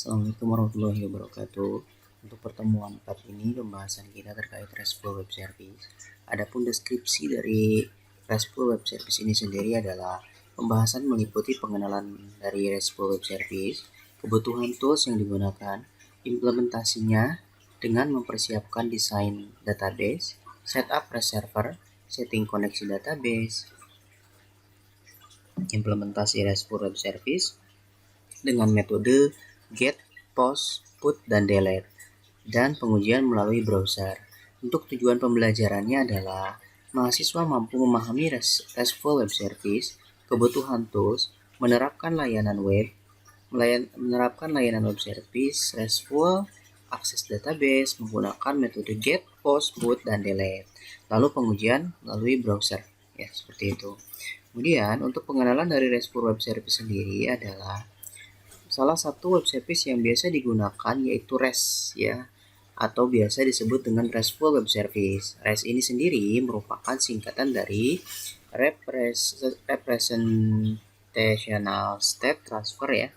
Assalamualaikum warahmatullahi wabarakatuh. Untuk pertemuan 4 ini pembahasan kita terkait RESTful Web Service. Adapun deskripsi dari RESTful Web Service ini sendiri adalah pembahasan meliputi pengenalan dari RESTful Web Service, kebutuhan tools yang digunakan, implementasinya dengan mempersiapkan desain database, setup REST server, setting koneksi database, implementasi RESTful Web Service dengan metode get, post, put, dan delete, dan pengujian melalui browser. Untuk tujuan pembelajarannya adalah mahasiswa mampu memahami RESTful Web Service, kebutuhan tools, menerapkan layanan web service, RESTful, akses database menggunakan metode get, post, put, dan delete. Lalu pengujian melalui browser. Ya, seperti itu. Kemudian untuk pengenalan dari RESTful Web Service sendiri adalah salah satu web service yang biasa digunakan yaitu REST ya, atau biasa disebut dengan RESTful Web Service. REST ini sendiri merupakan singkatan dari Representational State Transfer ya,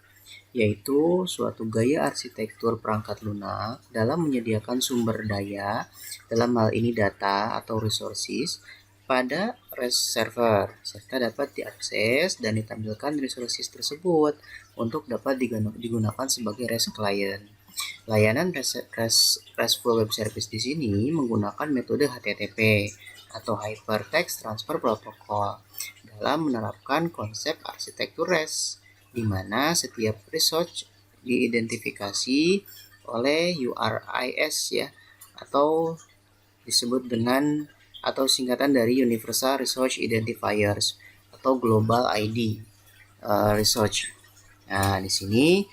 yaitu suatu gaya arsitektur perangkat lunak dalam menyediakan sumber daya, dalam hal ini data atau resources, pada REST server, serta dapat diakses dan ditampilkan resources tersebut untuk dapat digunakan sebagai REST client. Layanan RESTful Web Service di sini menggunakan metode HTTP atau Hypertext Transfer Protocol dalam menerapkan konsep arsitektur REST, di mana setiap resource diidentifikasi oleh URIs ya, atau disebut dengan atau singkatan dari Universal Resource Identifiers atau Global ID Resource. Nah, di sini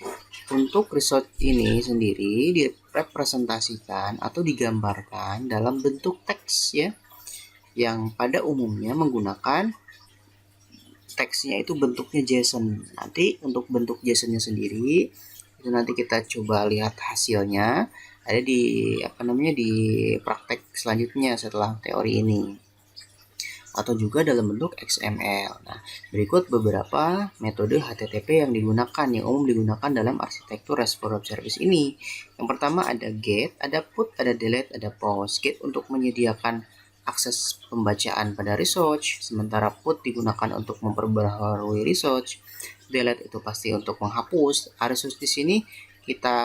untuk resource ini sendiri direpresentasikan atau digambarkan dalam bentuk teks ya, yang pada umumnya menggunakan teksnya itu bentuknya JSON. Nanti untuk bentuk JSON-nya sendiri itu nanti kita coba lihat hasilnya ada di di praktek selanjutnya setelah teori ini, atau juga dalam bentuk XML. Nah, berikut beberapa metode HTTP yang umum digunakan dalam arsitektur RESTful Web Service ini. Yang pertama ada get, ada put, ada delete, ada post. Get untuk menyediakan akses pembacaan pada resource, sementara put digunakan untuk memperbaharui resource. Delete itu pasti untuk menghapus. Resource di sini kita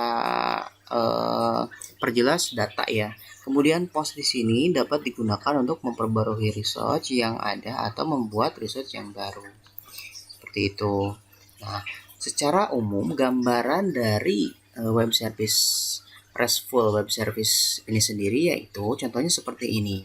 perjelas data ya. Kemudian post di sini dapat digunakan untuk memperbarui resource yang ada atau membuat resource yang baru. Seperti itu. Nah, secara umum gambaran dari web service RESTful Web Service ini sendiri yaitu contohnya seperti ini.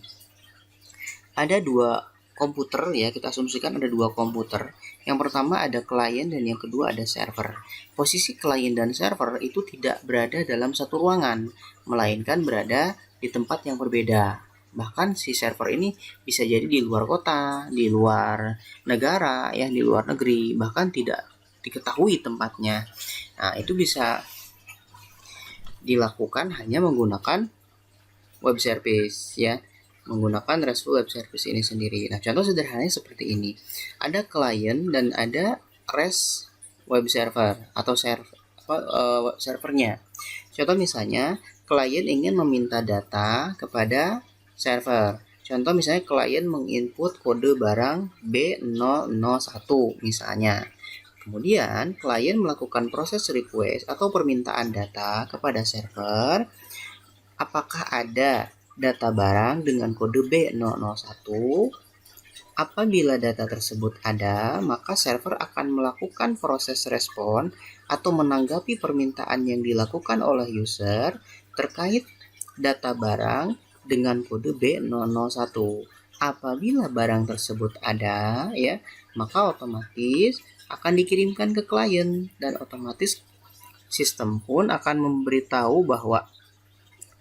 Ada dua komputer ya, kita asumsikan ada dua komputer. Yang pertama ada klien dan yang kedua ada server. Posisi klien dan server itu tidak berada dalam satu ruangan, melainkan berada di tempat yang berbeda. Bahkan si server ini bisa jadi di luar kota, di luar negara ya, di luar negeri, bahkan tidak diketahui tempatnya. Nah, itu bisa dilakukan hanya menggunakan web service ya, menggunakan RESTful Web Service ini sendiri. Nah, contoh sederhananya seperti ini. Ada klien dan ada REST web server atau servernya. Contoh misalnya, klien ingin meminta data kepada server. Contoh misalnya klien menginput kode barang B001 misalnya. Kemudian, klien melakukan proses request atau permintaan data kepada server. Apakah ada data barang dengan kode B001. Apabila data tersebut ada, maka server akan melakukan proses respon atau menanggapi permintaan yang dilakukan oleh user terkait data barang dengan kode B001. Apabila barang tersebut ada ya, maka otomatis akan dikirimkan ke klien dan otomatis sistem pun akan memberitahu bahwa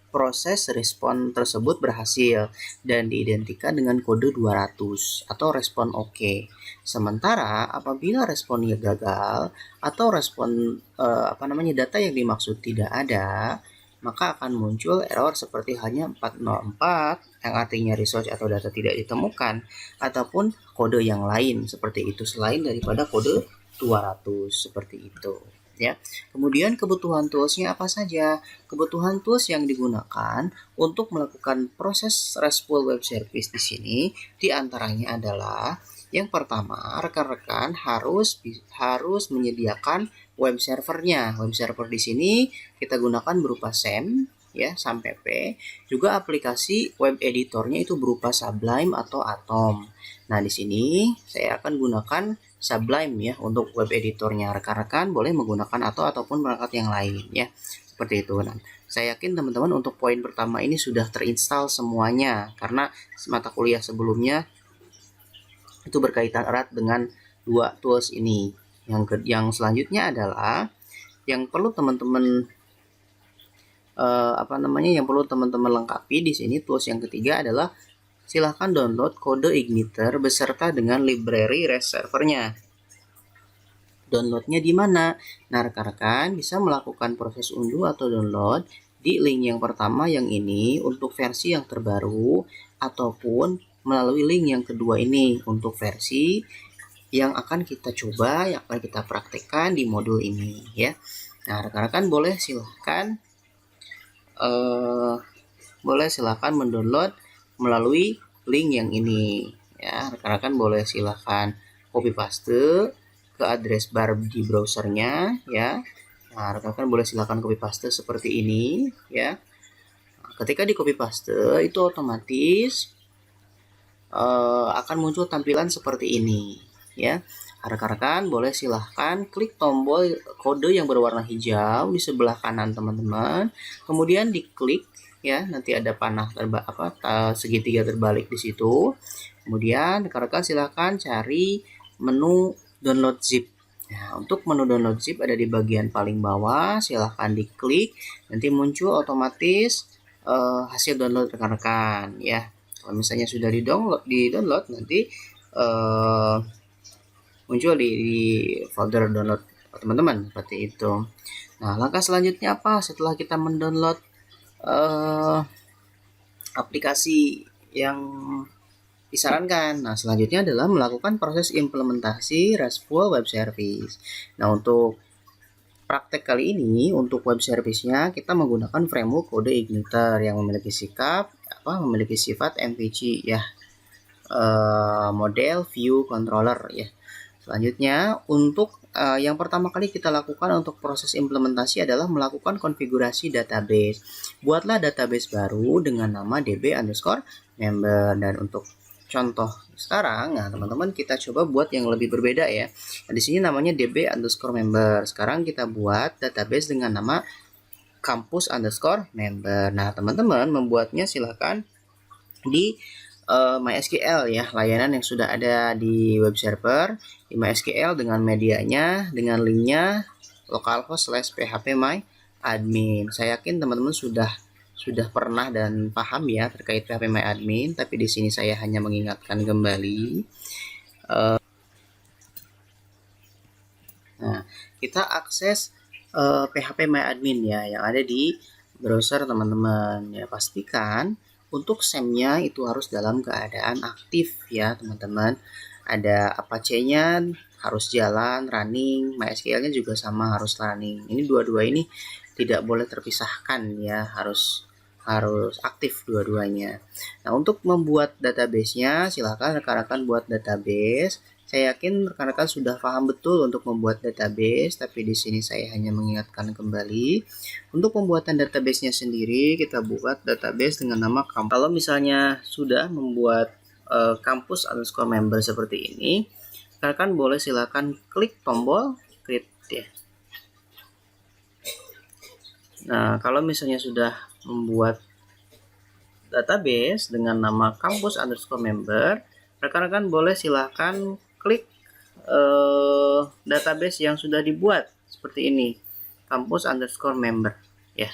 proses respon tersebut berhasil dan diidentikan dengan kode 200 atau respon OK. Sementara apabila responnya gagal atau respon data yang dimaksud tidak ada, maka akan muncul error seperti hanya 404 yang artinya resource atau data tidak ditemukan, ataupun kode yang lain seperti itu selain daripada kode 200 seperti itu. ya. Kemudian kebutuhan toolsnya apa saja? Kebutuhan tools yang digunakan untuk melakukan proses RESTful Web Service di sini diantaranya adalah yang pertama, rekan-rekan harus menyediakan web servernya. Web server di sini kita gunakan berupa SAM, ya, SAM-PP. Juga aplikasi web editornya itu berupa Sublime atau Atom. Nah, di sini saya akan gunakan Sublime ya untuk web editornya. Rekan-rekan boleh menggunakan ataupun perangkat yang lain ya. Seperti itu. Nah, saya yakin teman-teman untuk poin pertama ini sudah terinstall semuanya karena mata kuliah sebelumnya itu berkaitan erat dengan dua tools ini. Yang selanjutnya adalah yang perlu teman-teman yang perlu teman-teman lengkapi di sini. Tools yang ketiga adalah silahkan download kode Igniter beserta dengan library REST servernya. Downloadnya di mana? Nah, rekan-rekan bisa melakukan proses unduh atau download di link yang pertama yang ini untuk versi yang terbaru, ataupun melalui link yang kedua ini untuk versi yang akan kita coba, yang akan kita praktekkan di modul ini ya. Nah, rekan-rekan boleh silahkan mendownload melalui link yang ini ya. Rekan-rekan boleh silahkan copy paste ke address bar di browsernya ya. Nah, rekan-rekan boleh silahkan copy paste seperti ini ya. Nah, ketika di copy paste itu otomatis akan muncul tampilan seperti ini ya. Rekan-rekan boleh silahkan klik tombol kode yang berwarna hijau di sebelah kanan teman-teman, kemudian diklik ya, nanti ada panah segitiga terbalik di situ. Kemudian rekan-rekan silahkan cari menu download zip. Nah, untuk menu download zip ada di bagian paling bawah, silahkan diklik, nanti muncul otomatis hasil download rekan-rekan ya. Kalau misalnya sudah di download nanti muncul di folder download teman-teman seperti itu. Nah, langkah selanjutnya apa setelah kita mendownload aplikasi yang disarankan? Nah, selanjutnya adalah melakukan proses implementasi RESTful Web Service. Nah, untuk praktek kali ini untuk web service-nya kita menggunakan framework kode Igniter yang memiliki sifat MVC ya, model view controller ya. Selanjutnya untuk yang pertama kali kita lakukan untuk proses implementasi adalah melakukan konfigurasi database. Buatlah database baru dengan nama db_member. Dan untuk contoh sekarang, nah teman-teman kita coba buat yang lebih berbeda ya. Nah, di sini namanya db_member. Sekarang kita buat database dengan nama campus_member. Nah, teman-teman membuatnya silahkan di MySQL ya, layanan yang sudah ada di web server di MySQL dengan medianya, dengan linknya localhost/phpMyAdmin. Saya yakin teman-teman sudah pernah dan paham ya terkait phpMyAdmin, tapi di sini saya hanya mengingatkan kembali. Nah, kita akses phpMyAdmin ya yang ada di browser teman-teman ya. Pastikan untuk SAM-nya itu harus dalam keadaan aktif ya teman-teman. Ada Apache-nya harus jalan, running, MySQL-nya juga sama harus running. Ini dua-dua ini tidak boleh terpisahkan ya, harus aktif dua-duanya. Nah, untuk membuat database-nya silakan rekan-rekan buat database. Saya yakin rekan-rekan sudah paham betul untuk membuat database, tapi di sini saya hanya mengingatkan kembali. Untuk pembuatan database-nya sendiri, kita buat database dengan nama kampus. Kalau misalnya sudah membuat campus_member seperti ini, rekan-rekan boleh silakan klik tombol create ya. Nah, kalau misalnya sudah membuat database dengan nama campus_member, rekan-rekan boleh silakan klik database yang sudah dibuat seperti ini, campus_member ya.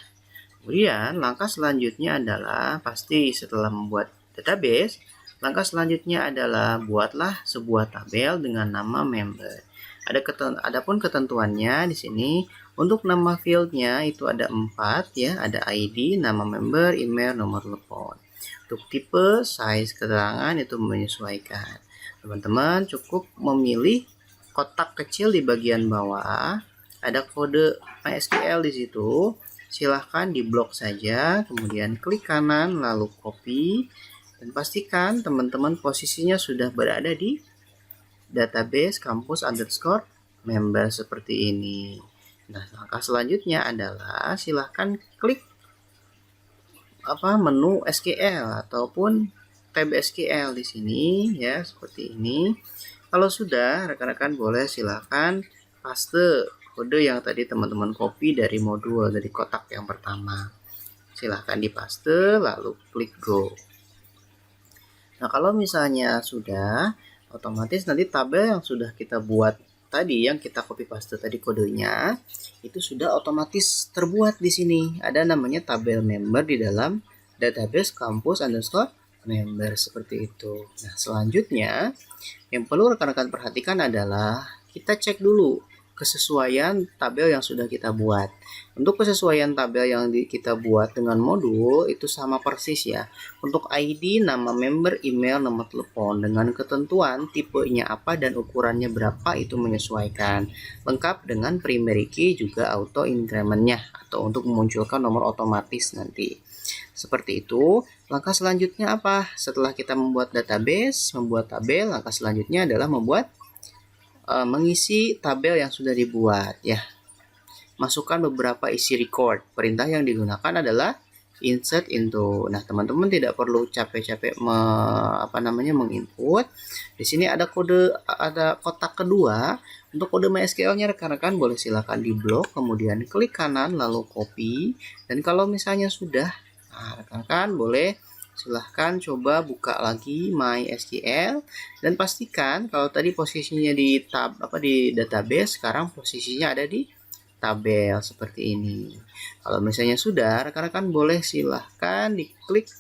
Kemudian langkah selanjutnya adalah pasti setelah membuat database, langkah selanjutnya adalah buatlah sebuah tabel dengan nama member. Adapun ketentuannya di sini untuk nama fieldnya itu ada 4 ya, ada ID, nama member, email, nomor telepon. Untuk tipe, size keterangan itu menyesuaikan. Teman-teman cukup memilih kotak kecil di bagian bawah ada kode MySQL di situ. Silahkan diblok saja, kemudian klik kanan lalu copy, dan pastikan teman-teman posisinya sudah berada di database kampus underscore member seperti ini. Nah, langkah selanjutnya adalah silahkan klik menu SQL ataupun tab SQL di sini ya, seperti ini. Kalau sudah, rekan-rekan boleh silahkan paste kode yang tadi teman-teman copy dari modul, dari kotak yang pertama. Silahkan dipaste lalu klik go. Nah, kalau misalnya sudah, otomatis nanti tabel yang sudah kita buat tadi, yang kita copy paste tadi kodenya, itu sudah otomatis terbuat di sini. Ada namanya tabel member di dalam database kampus underscore member seperti itu. Nah, selanjutnya yang perlu rekan-rekan perhatikan adalah kita cek dulu kesesuaian tabel yang sudah kita buat. Untuk kesesuaian tabel yang kita buat dengan modul itu sama persis ya. Untuk ID, nama member, email, nomor telepon dengan ketentuan tipenya apa dan ukurannya berapa itu menyesuaikan. Lengkap dengan primary key juga auto incrementnya atau untuk memunculkan nomor otomatis nanti. Seperti itu. Langkah selanjutnya apa? Setelah kita membuat database, membuat tabel, langkah selanjutnya adalah mengisi tabel yang sudah dibuat ya. Masukkan beberapa isi record. Perintah yang digunakan adalah insert into. Nah, teman-teman tidak perlu capek-capek menginput. Di sini ada kotak kedua. Untuk kode MySQL-nya rekan-rekan boleh silakan diblok, kemudian klik kanan lalu copy. Dan kalau misalnya sudah, rekan-rekan boleh silahkan coba buka lagi MySQL dan pastikan kalau tadi posisinya di di database, sekarang posisinya ada di tabel seperti ini. Kalau misalnya sudah, rekan-rekan boleh silahkan diklik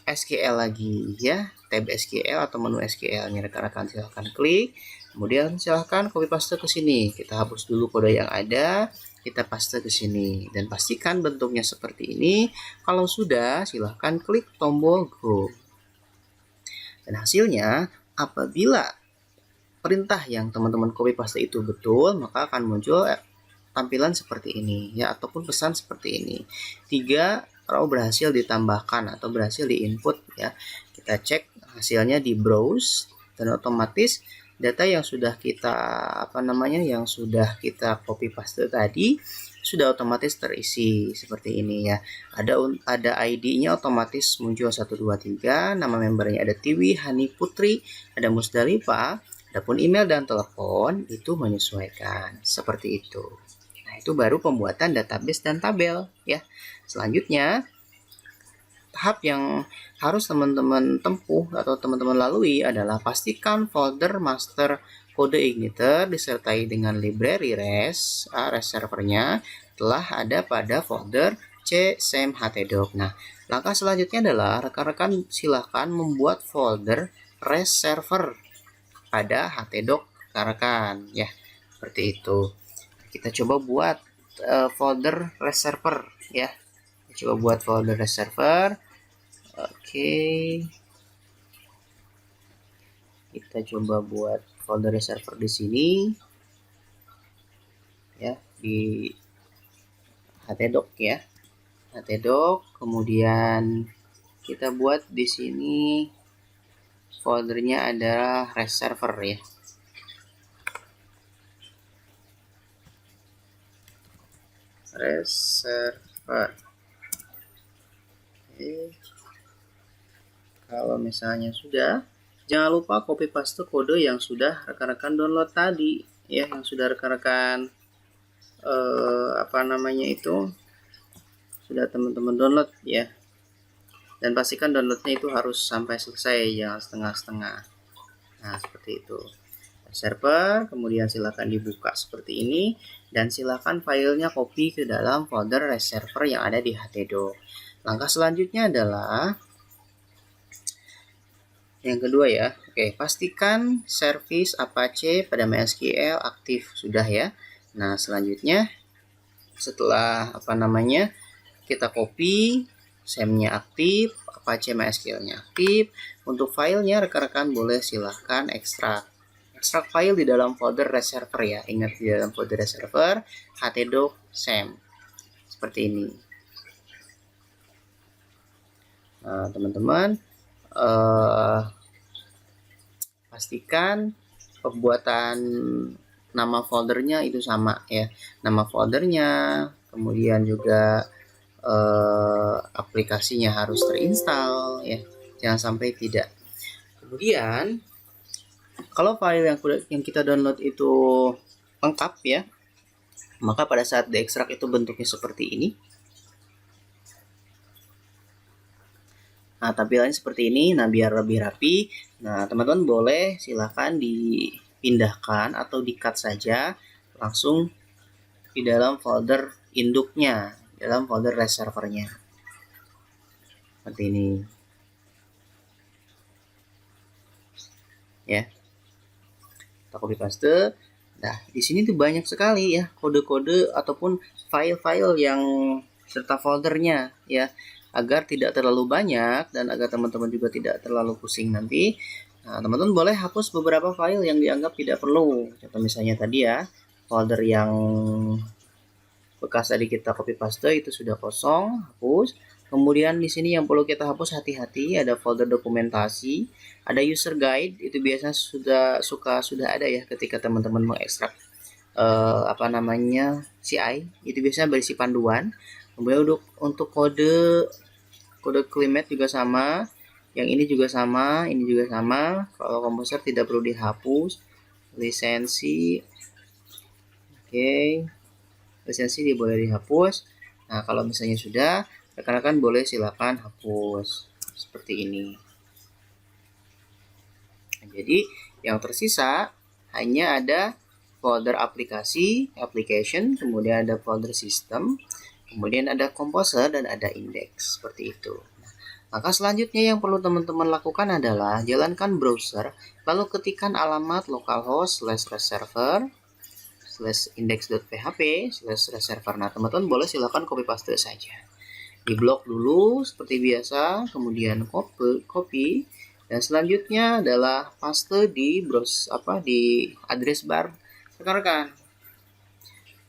SQL lagi ya, tab SQL atau menu SQL-nya rekan-rekan silahkan klik, kemudian silahkan copy paste ke sini. Kita hapus dulu kode yang ada, kita paste ke sini dan pastikan bentuknya seperti ini. Kalau sudah, silahkan klik tombol go. Dan hasilnya, apabila perintah yang teman-teman copy paste itu betul, maka akan muncul tampilan seperti ini ya, ataupun pesan seperti ini. 3 row berhasil ditambahkan atau berhasil diinput ya. Kita cek hasilnya di browse dan otomatis data yang sudah kita yang sudah kita copy paste tadi sudah otomatis terisi seperti ini ya. Ada ID-nya otomatis muncul 1 2 3, nama membernya ada Tiwi, Hani, Putri, ada Musdalifah, adapun email dan telepon itu menyesuaikan seperti itu. Nah, itu baru pembuatan database dan tabel ya. Selanjutnya, tahap yang harus teman-teman tempuh atau teman-teman lalui adalah pastikan folder master kode igniter disertai dengan library res servernya telah ada pada folder c/sem/htdoc. Nah, langkah selanjutnya adalah rekan-rekan silahkan membuat folder res server pada htdoc rekan-rekan ya, seperti itu. Kita coba buat folder res server ya. Coba buat folder res server. Oke. Kita coba buat folder res server di sini. Ya, di htdoc ya. htdoc, kemudian kita buat di sini foldernya adalah res server ya. Res server. Kalau misalnya sudah, jangan lupa copy paste kode yang sudah rekan-rekan download tadi ya, yang sudah rekan-rekan sudah teman-teman download ya. Dan pastikan downloadnya itu harus sampai selesai, jangan setengah-setengah. Nah, seperti itu. Server, kemudian silakan dibuka seperti ini dan silakan filenya copy ke dalam folder res server yang ada di htdoc. Langkah selanjutnya adalah yang kedua ya. Oke, pastikan service Apache pada MySQL aktif sudah ya. Nah, selanjutnya setelah kita copy, SEM-nya aktif, Apache MySQL-nya aktif. Untuk filenya rekan-rekan boleh silahkan ekstrak extract file di dalam folder reserver ya. Ingat, di dalam folder reserver htdoc sem seperti ini. Nah, teman-teman pastikan pembuatan nama foldernya itu sama ya. Nama foldernya, kemudian juga aplikasinya harus terinstall ya. Jangan sampai tidak. Kemudian kalau file yang kita download itu lengkap ya, maka pada saat diekstrak itu bentuknya seperti ini. Nah, tampilannya seperti ini. Nah, biar lebih rapi, nah teman-teman boleh silahkan dipindahkan atau di-cut saja langsung di dalam folder induknya, dalam folder reservernya. Seperti ini. Ya. Kita copy paste. Nah, di sini tuh banyak sekali ya kode-kode ataupun file-file yang serta foldernya ya. Agar tidak terlalu banyak dan agar teman-teman juga tidak terlalu pusing nanti. Nah, teman-teman boleh hapus beberapa file yang dianggap tidak perlu. Contoh misalnya tadi ya, folder yang bekas tadi kita copy paste itu sudah kosong, hapus. Kemudian di sini yang perlu kita hapus, hati-hati, ada folder dokumentasi, ada user guide, itu biasanya sudah ada ya ketika teman-teman mengekstrak CI, itu biasanya berisi panduan. Kemudian untuk kode climate juga sama, yang ini juga sama, ini juga sama. Kalau komposer tidak perlu dihapus. Lisensi, oke, lisensi dia boleh dihapus. Nah, kalau misalnya sudah, rekan-rekan boleh silakan hapus seperti ini. Nah, jadi yang tersisa hanya ada folder aplikasi, application, kemudian ada folder system, kemudian ada komposer dan ada index seperti itu. Nah, maka selanjutnya yang perlu teman-teman lakukan adalah jalankan browser, lalu ketikkan alamat localhost/reserver /index.php/reserver. Nah, teman-teman boleh silakan copy paste saja. Di blok dulu seperti biasa, kemudian copy dan selanjutnya adalah paste di di address bar rekan-rekan.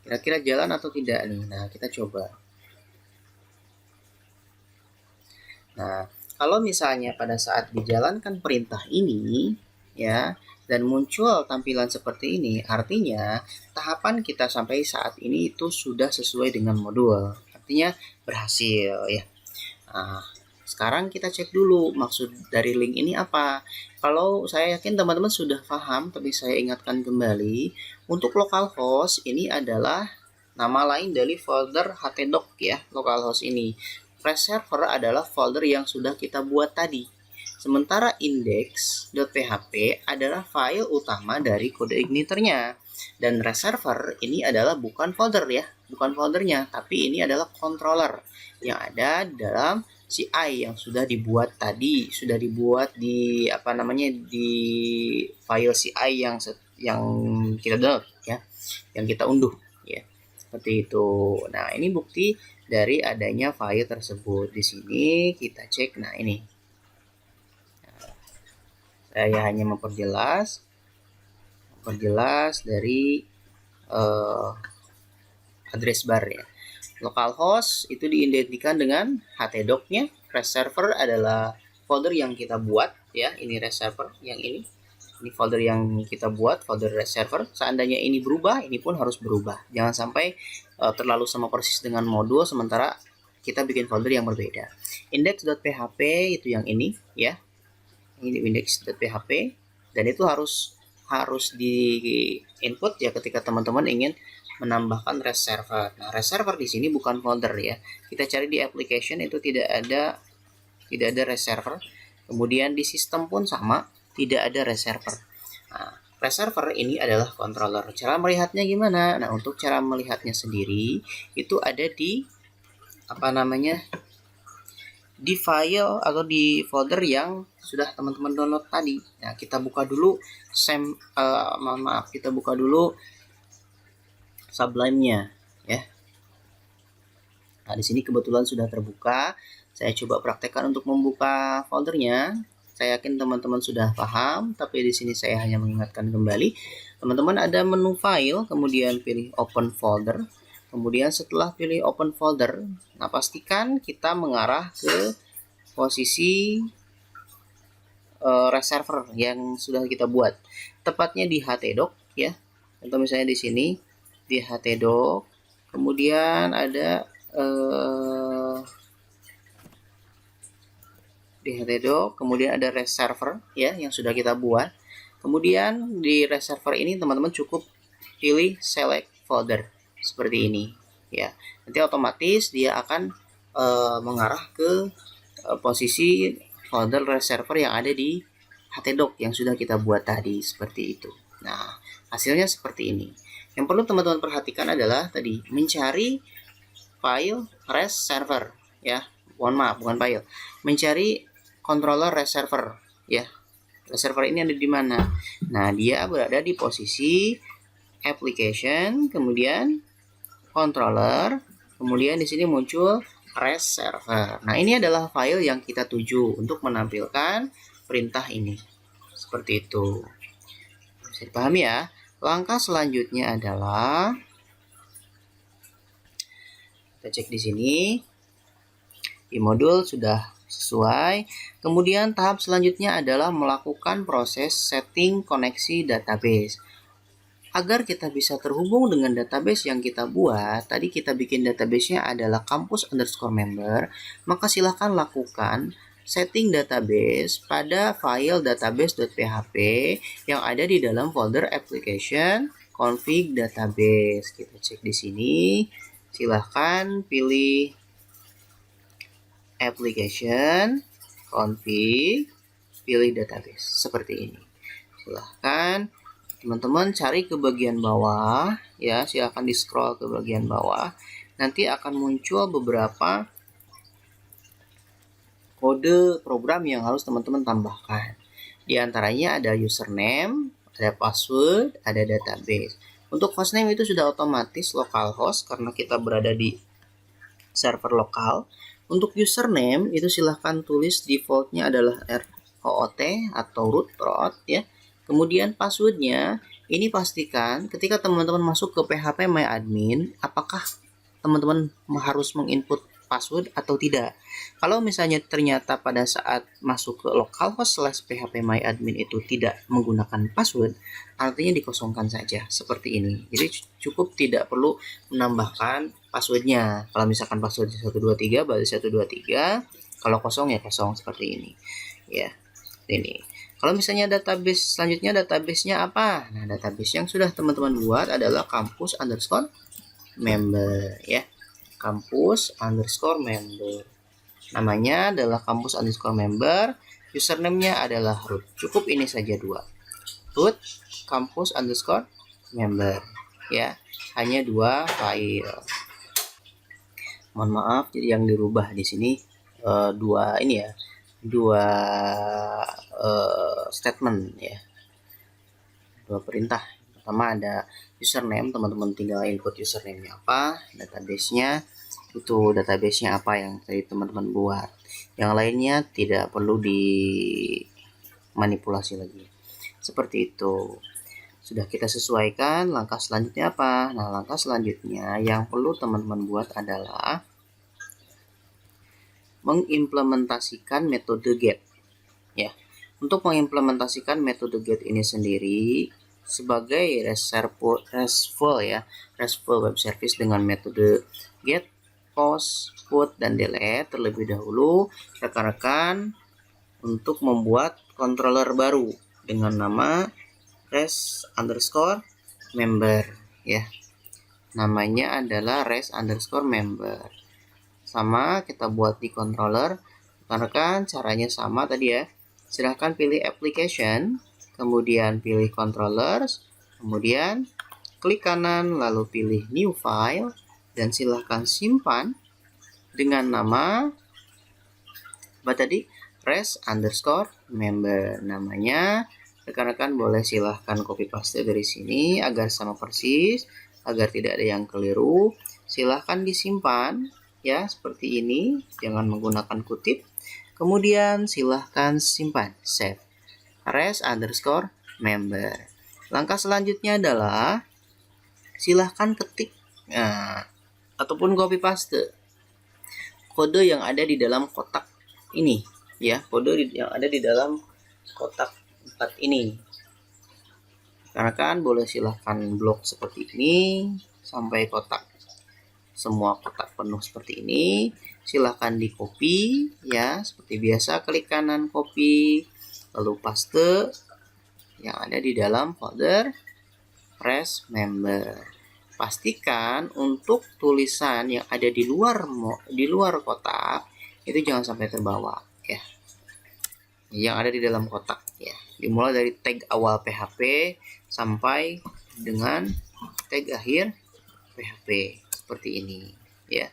Kira-kira jalan atau tidak nih? Nah, kita coba. Nah, kalau misalnya pada saat dijalankan perintah ini, ya, dan muncul tampilan seperti ini, artinya tahapan kita sampai saat ini itu sudah sesuai dengan modul. Artinya berhasil, ya. Nah, sekarang kita cek dulu maksud dari link ini apa. Kalau saya yakin teman-teman sudah paham, tapi saya ingatkan kembali, untuk localhost ini adalah nama lain dari folder htdoc ya, localhost ini. Reserver adalah folder yang sudah kita buat tadi. Sementara index.php adalah file utama dari kode igniternya. Dan reserver ini adalah bukan folder ya, bukan foldernya, tapi ini adalah controller yang ada dalam CI yang sudah dibuat tadi, sudah dibuat di di file CI yang kita download ya, yang kita unduh ya. Seperti itu. Nah, ini bukti dari adanya file tersebut. Di sini kita cek. Nah, ini. Saya hanya memperjelas dari address bar ya. Localhost itu diidentikan dengan htdoc-nya. Reserver adalah folder yang kita buat ya. Ini reserver yang ini folder yang kita buat, folder reserver. Seandainya ini berubah, ini pun harus berubah. Jangan sampai terlalu sama persis dengan modul sementara kita bikin folder yang berbeda. Index.php itu yang ini ya. Ini index.php dan itu harus di input ya ketika teman-teman ingin menambahkan reserver. Nah, reserver di sini bukan folder ya. Kita cari di application itu tidak ada reserver. Kemudian di sistem pun sama, tidak ada reserver. Nah, reserver ini adalah controller. Cara melihatnya gimana? Nah, untuk cara melihatnya sendiri itu ada di di file atau di folder yang sudah teman-teman download tadi. Nah, kita buka dulu kita buka dulu Sublime-nya ya. Nah, di sini kebetulan sudah terbuka. Saya coba praktekkan untuk membuka foldernya. Saya yakin teman-teman sudah paham, tapi di sini saya hanya mengingatkan kembali. Teman-teman ada menu file, kemudian pilih open folder. Kemudian setelah pilih open folder, nah pastikan kita mengarah ke posisi reserver yang sudah kita buat. Tepatnya di htdoc ya. Contoh misalnya di sini di htdoc, kemudian ada di htdoc, kemudian ada reserver ya yang sudah kita buat. Kemudian di reserver ini teman-teman cukup pilih select folder seperti ini ya. Nanti otomatis dia akan mengarah ke posisi folder reserver yang ada di htdoc yang sudah kita buat tadi seperti itu. Nah, hasilnya seperti ini. Yang perlu teman-teman perhatikan adalah tadi mencari file res server ya. Mohon maaf, bukan file. Mencari controller reserver ya. Reserver ini ada di mana? Nah, dia berada di posisi application, kemudian controller, kemudian di sini muncul res server. Nah, ini adalah file yang kita tuju untuk menampilkan perintah ini. Seperti itu. Bisa dipahami ya? Langkah selanjutnya adalah kita cek di sini. Di modul sudah sesuai. Kemudian tahap selanjutnya adalah melakukan proses setting koneksi database. Agar kita bisa terhubung dengan database yang kita buat, tadi kita bikin database-nya adalah campus_member, maka silahkan lakukan setting database pada file database.php yang ada di dalam folder application config database. Kita cek di sini, silahkan pilih application, config, pilih database seperti ini. Silahkan teman-teman cari ke bagian bawah ya, silahkan di scroll ke bagian bawah. Nanti akan muncul beberapa kode program yang harus teman-teman tambahkan. Di antaranya ada username, ada password, ada database. Untuk hostname itu sudah otomatis localhost karena kita berada di server lokal. Untuk username itu silahkan tulis defaultnya adalah root atau root ya. Kemudian passwordnya ini pastikan ketika teman-teman masuk ke PHP My Admin, apakah teman-teman harus menginput password atau tidak. Kalau misalnya ternyata pada saat masuk ke localhost/php My Admin itu tidak menggunakan password, artinya dikosongkan saja seperti ini. Jadi cukup tidak perlu menambahkan passwordnya. Kalau misalkan passwordnya 123 berarti 123, kalau kosong ya kosong seperti ini. Ya, ini. Kalau misalnya database selanjutnya, database-nya apa? Nah, database yang sudah teman-teman buat adalah campus_member ya. Campus_member. Namanya adalah campus_member. Username-nya adalah root. Cukup ini saja dua. Root campus_member ya. Hanya dua file. Mohon maaf, jadi yang dirubah di sini dua ini ya. Dua statement ya. Dua perintah. Pertama ada username, teman-teman tinggal input username-nya apa, database-nya itu database-nya apa yang tadi teman-teman buat. Yang lainnya tidak perlu dimanipulasi lagi. Seperti itu. Sudah kita sesuaikan, langkah selanjutnya apa? Nah, langkah selanjutnya yang perlu teman-teman buat adalah mengimplementasikan metode get. Ya. Untuk mengimplementasikan metode get ini sendiri sebagai RESTful web service dengan metode get, post, put, dan delete. Terlebih dahulu rekan-rekan untuk membuat controller baru dengan nama res_member ya. Namanya adalah res_member. Sama kita buat di controller. Rekan-rekan caranya sama tadi ya. Silahkan pilih application, kemudian pilih controllers, kemudian klik kanan lalu pilih new file dan silahkan simpan dengan nama apa tadi? res_member. Namanya rekan-rekan boleh silahkan copy paste dari sini agar sama persis, agar tidak ada yang keliru. Silahkan disimpan ya seperti ini, jangan menggunakan kutip. Kemudian silahkan simpan, save, res_member. Langkah selanjutnya adalah silahkan ketik ataupun copy paste kode yang ada di dalam kotak ini, ya, kode yang ada di dalam kotak 4 ini. Karena kan boleh silahkan blok seperti ini sampai semua kotak penuh seperti ini. Silahkan di copy, ya, seperti biasa, klik kanan copy, lalu paste yang ada di dalam folder res member. Pastikan untuk tulisan yang ada di luar kotak itu jangan sampai terbawa, ya. Yang ada di dalam kotak, ya. Dimulai dari tag awal PHP sampai dengan tag akhir PHP seperti ini, ya.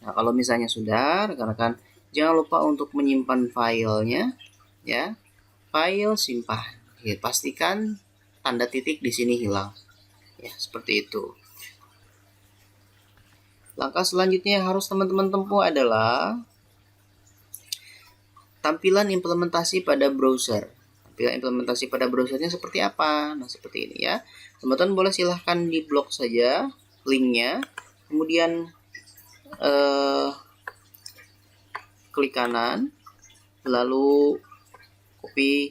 Nah, kalau misalnya sudah, rekan-rekan jangan lupa untuk menyimpan filenya, ya. File simpan. Ya, pastikan tanda titik di sini hilang. Ya, seperti itu. Langkah selanjutnya yang harus teman-teman tempuh adalah tampilan implementasi pada browser. Tampilan implementasi pada browsernya seperti apa? Nah, seperti ini, ya. Teman-teman boleh silahkan di blok saja linknya. Kemudian klik kanan, lalu copy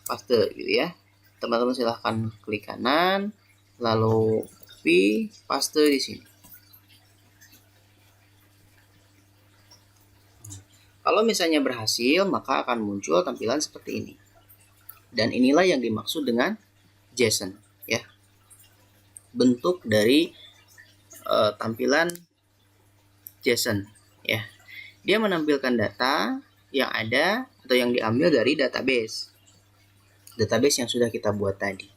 paste gitu, ya. Teman-teman silahkan klik kanan, lalu copy paste di sini. Kalau misalnya berhasil, maka akan muncul tampilan seperti ini. Dan inilah yang dimaksud dengan JSON, ya. Bentuk dari tampilan JSON, ya. Dia menampilkan data yang ada atau yang diambil dari database yang sudah kita buat tadi,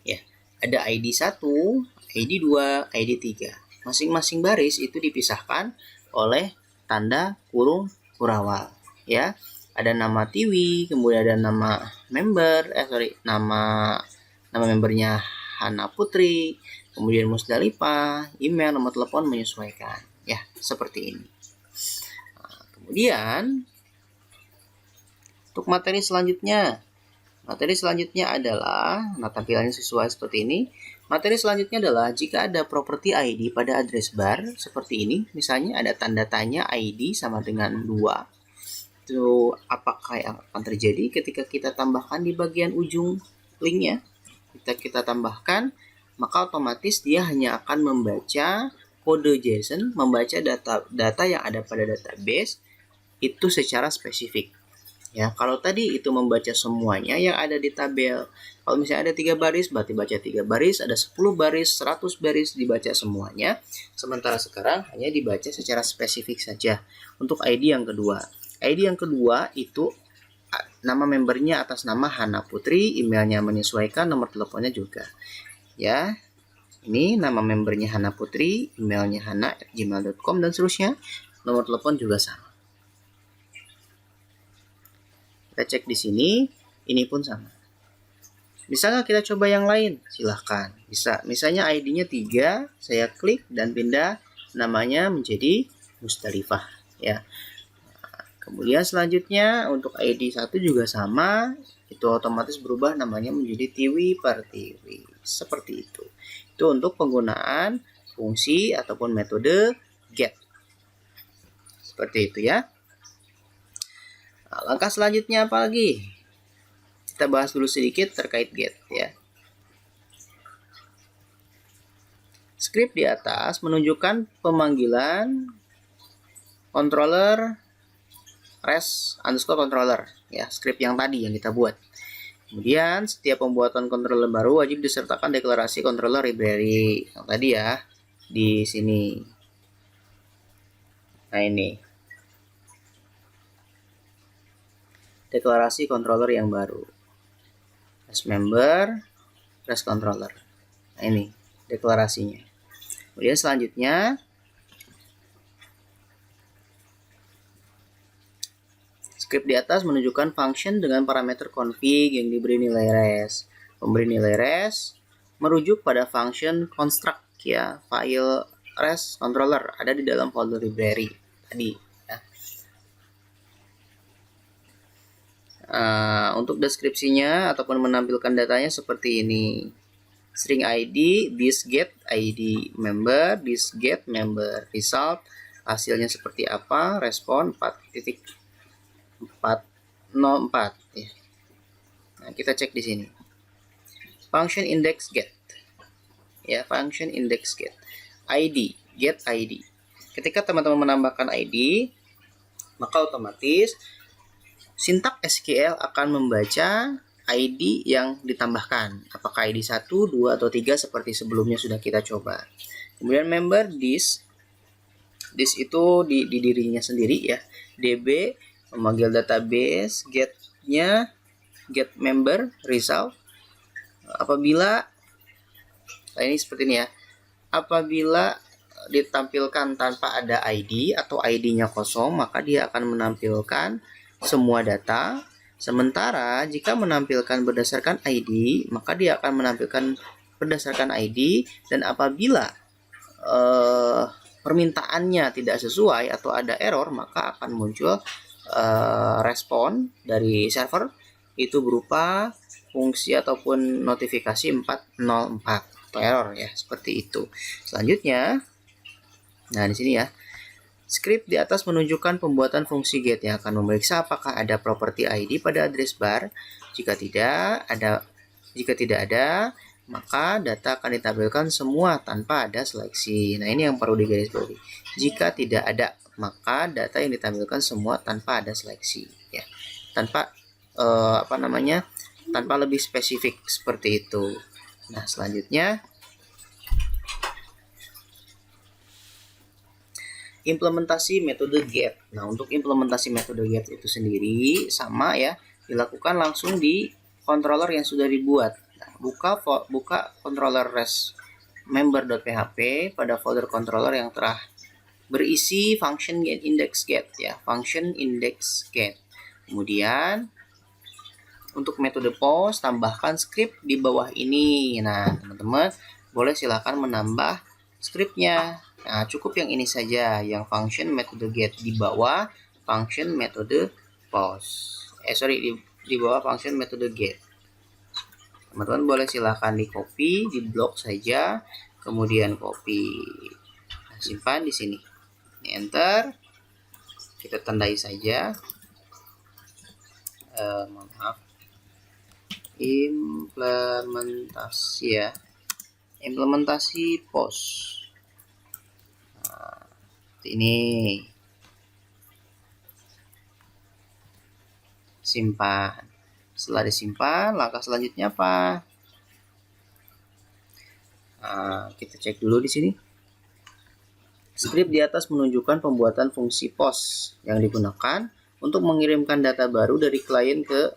ya. Ada ID 1, ID 2, ID 3. Masing-masing baris itu dipisahkan oleh tanda kurung kurawal, ya. Ada nama Tiwi, kemudian ada nama nama membernya Hana Putri, kemudian Musdalifah, email, nomor telepon menyesuaikan, ya, seperti ini. Nah, kemudian untuk materi selanjutnya adalah, nah, tampilannya sesuai seperti ini. Materi selanjutnya adalah jika ada properti ID pada address bar seperti ini, misalnya ada tanda tanya ID sama dengan 2. Itu apakah yang akan terjadi ketika kita tambahkan di bagian ujung linknya? Kita tambahkan, maka otomatis dia hanya akan membaca kode JSON, membaca data yang ada pada database itu secara spesifik. Ya, kalau tadi itu membaca semuanya yang ada di tabel. Kalau misalnya ada 3 baris, berarti baca 3 baris, ada 10 baris, 100 baris, dibaca semuanya. Sementara sekarang hanya dibaca secara spesifik saja. Untuk ID yang kedua. ID yang kedua itu nama membernya atas nama Hana Putri, emailnya menyesuaikan, nomor teleponnya juga. Ya, ini nama membernya Hana Putri, emailnya hana@gmail.com dan seterusnya. Nomor telepon juga sama. Kita cek di sini, ini pun sama. Bisa nggak kita coba yang lain? Silahkan. Bisa. Misalnya ID-nya 3, saya klik dan pindah namanya menjadi Musdalifah, ya. Nah, kemudian selanjutnya untuk ID 1 juga sama, itu otomatis berubah namanya menjadi Tiwi Pertiwi. Seperti itu. Itu untuk penggunaan fungsi ataupun metode get. Seperti itu, ya. Nah, langkah selanjutnya apa lagi? Kita bahas dulu sedikit terkait get, ya. Script di atas menunjukkan pemanggilan controller res_controller, ya, script yang tadi yang kita buat. Kemudian setiap pembuatan controller baru wajib disertakan deklarasi controller library yang tadi, ya, di sini. Nah, ini deklarasi controller yang baru, member controller. Nah, ini deklarasinya. Kemudian selanjutnya script di atas menunjukkan function dengan parameter config yang diberi nilai res. Pemberi nilai res merujuk pada function construct, ya, file REST controller ada di dalam folder library tadi. Ya. Untuk deskripsinya ataupun menampilkan datanya seperti ini. String ID, this get ID member, this get member result, hasilnya seperti apa, respon 4.404 ya. Nah, kita cek di sini. Function index get. Ya, function index get. ID, get ID. Ketika teman-teman menambahkan ID, maka otomatis sintak SQL akan membaca ID yang ditambahkan. Apakah ID 1, 2, atau 3 seperti sebelumnya sudah kita coba. Kemudian member this itu di dirinya sendiri ya. DB memanggil database, get-nya get member result. Apabila ini seperti ini ya. Apabila ditampilkan tanpa ada ID atau ID-nya kosong, maka dia akan menampilkan semua data. Sementara jika menampilkan berdasarkan ID, maka dia akan menampilkan berdasarkan ID, dan apabila permintaannya tidak sesuai atau ada error, maka akan muncul respon dari server itu berupa fungsi ataupun notifikasi 404 atau error ya, seperti itu. Selanjutnya, nah di sini ya. Script di atas menunjukkan pembuatan fungsi get yang akan memeriksa apakah ada properti ID pada address bar. Jika tidak ada, maka data akan ditampilkan semua tanpa ada seleksi. Nah, ini yang perlu digarisbawahi. Jika tidak ada, maka data yang ditampilkan semua tanpa ada seleksi ya. Tanpa tanpa lebih spesifik seperti itu. Nah, selanjutnya implementasi metode get. Nah, untuk implementasi metode get itu sendiri sama ya, dilakukan langsung di controller yang sudah dibuat. Nah, buka controller REST member.php pada folder controller yang telah berisi function get index get ya, function index get. Kemudian untuk metode post tambahkan script di bawah ini. Nah, teman-teman boleh silakan menambah scriptnya. Nah, cukup yang ini saja, yang function metode get di bawah function metode post. Di bawah function metode get. Teman-teman boleh silahkan di copy, di blok saja, kemudian copy. Nah, simpan di sini. Ini enter. Kita tandai saja. Implementasi ya. Implementasi post. Ini simpan. Setelah disimpan, langkah selanjutnya apa? Kita cek dulu di sini. Script di atas menunjukkan pembuatan fungsi post yang digunakan untuk mengirimkan data baru dari klien ke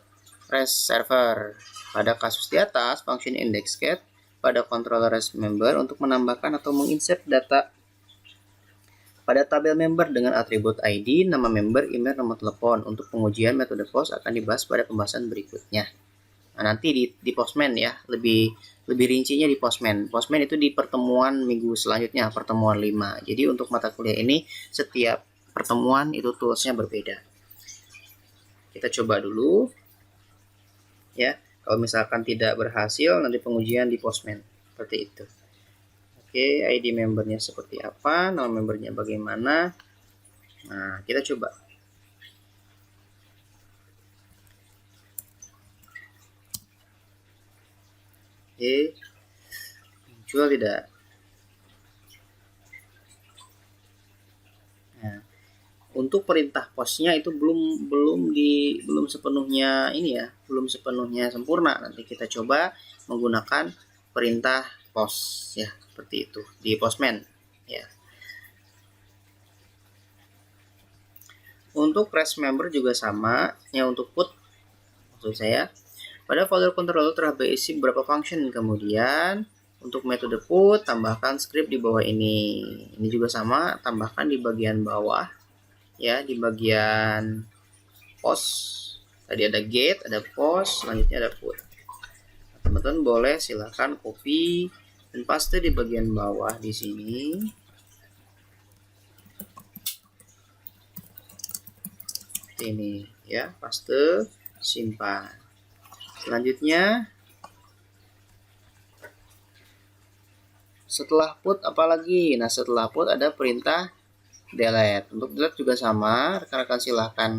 REST server. Pada kasus di atas, function index get pada controller REST member untuk menambahkan atau menginsert data pada tabel member dengan atribut ID, nama member, email, nomor telepon. Untuk pengujian metode post akan dibahas pada pembahasan berikutnya. Nah, nanti di Postman ya, lebih rincinya di Postman. Postman itu di pertemuan minggu selanjutnya, pertemuan 5. Jadi untuk mata kuliah ini setiap pertemuan itu toolsnya berbeda. Kita coba dulu ya. Kalau misalkan tidak berhasil, nanti pengujian di Postman seperti itu. Oke, ID membernya seperti apa, nama membernya bagaimana. Nah, kita coba. Oke, muncul tidak? Nah, untuk perintah postnya itu belum sepenuhnya ini ya, belum sepenuhnya sempurna. Nanti kita coba menggunakan perintah post ya, seperti itu di Postman ya. Untuk REST member juga sama ya, untuk put maksud saya pada folder controller telah berisi beberapa function. Kemudian untuk metode put tambahkan script di bawah ini. Ini juga sama, tambahkan di bagian bawah ya, di bagian post. Tadi ada get, ada post, selanjutnya ada put. Teman-teman boleh silakan copy dan paste di bagian bawah di sini ini ya, paste, simpan. Selanjutnya setelah put apalagi? Nah, setelah put ada perintah delete. Untuk delete juga sama, rekan-rekan silahkan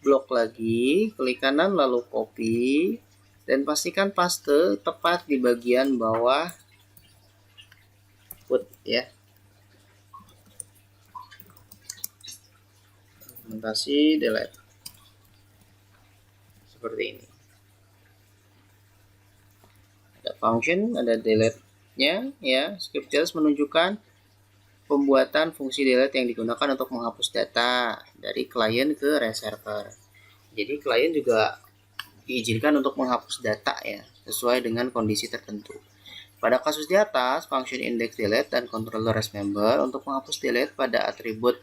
blok lagi, klik kanan lalu copy, dan pastikan paste tepat di bagian bawah put ya. Implementasi delete seperti ini. Ada function, ada delete-nya ya. Scriptures menunjukkan pembuatan fungsi delete yang digunakan untuk menghapus data dari klien ke reserver. Jadi klien juga diizinkan untuk menghapus data ya, sesuai dengan kondisi tertentu. Pada kasus di atas, function index delete dan controller as member untuk menghapus delete pada atribut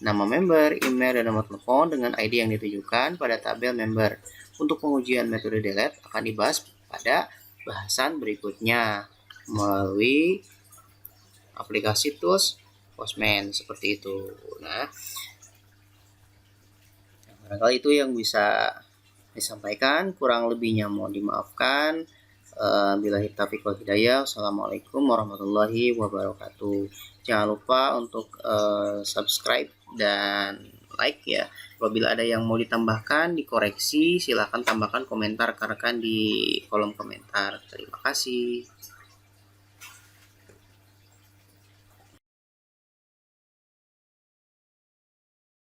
nama member, email, dan nomor telepon dengan ID yang ditujukan pada tabel member. Untuk pengujian metode delete akan dibahas pada bahasan berikutnya melalui aplikasi tools Postman seperti itu. Nah, barangkali itu yang bisa disampaikan, kurang lebihnya mohon dimaafkan. Billahi taufiq wal hidayah. Assalamualaikum warahmatullahi wabarakatuh. Jangan lupa untuk subscribe dan like ya. Apabila ada yang mau ditambahkan, dikoreksi, silahkan tambahkan komentar rekan-rekan di kolom komentar. Terima kasih.